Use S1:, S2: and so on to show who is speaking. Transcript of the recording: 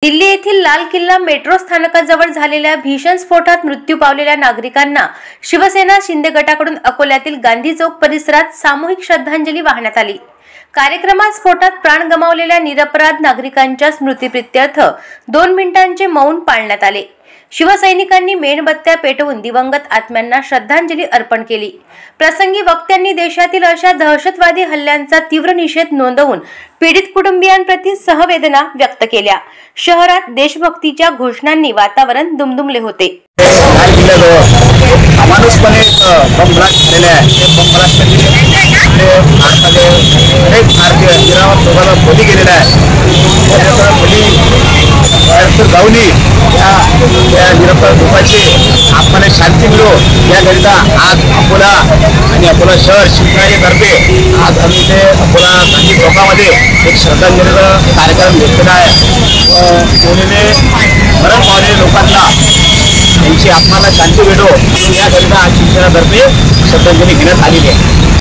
S1: दिल्ली येथील लाल किल्ला मेट्रो स्थानकाजवळ झालेल्या भीषण स्फोटात मृत्यू पावलेल्या नागरिकांना शिवसेना शिंदे गटाकडून अकोल्यातील गांधी चौक परिसरात सामूहिक श्रद्धांजली वाहण्यात आली। कार्यक्रमात स्फोटात प्राण गमावलेल्या निरपराध नागरिकांच्या स्मृतिप्रीत्यर्थ 2 मिनिटांचे मौन पाळण्यात आले। शिवसैनिकांनी मेणबत्त्या पेटवून दिवंगत आत्म्यांना श्रद्धांजली अर्पण केली। प्रसंगी वक्त्यांनी देशातील अशा दहशतवादी हल्ल्यांचा तीव्र निषेध नोंदवून पीडित कुटुंबियांप्रती सहवेदना व्यक्त केल्या। शहरात देशभक्तीच्या घोषणांनी वातावरण दुमदुमले होते।
S2: अमानुषपणे बम ब्लास्ट झालेला आहे। बम ब्लास्टमध्ये अनेक भारतीय वीरांवर दोघांना बळी गेलेला आहे। बळी जाऊनी त्या निरपराध लोकांची आत्म्याला शांती मिळो याकरिता आज अकोला आणि अकोला शहर शिवसेनेतर्फे आज आम्ही ते अकोला गांधी चौकामध्ये एक श्रद्धांजलीचा कार्यक्रम घेतलेला आहे। कोणीने मरण पावलेल्या लोकांना त्यांची आत्म्याला शांती मिळो याकरिता आज शिवसेनेतर्फे श्रद्धांजली घेण्यात आलेली आहे।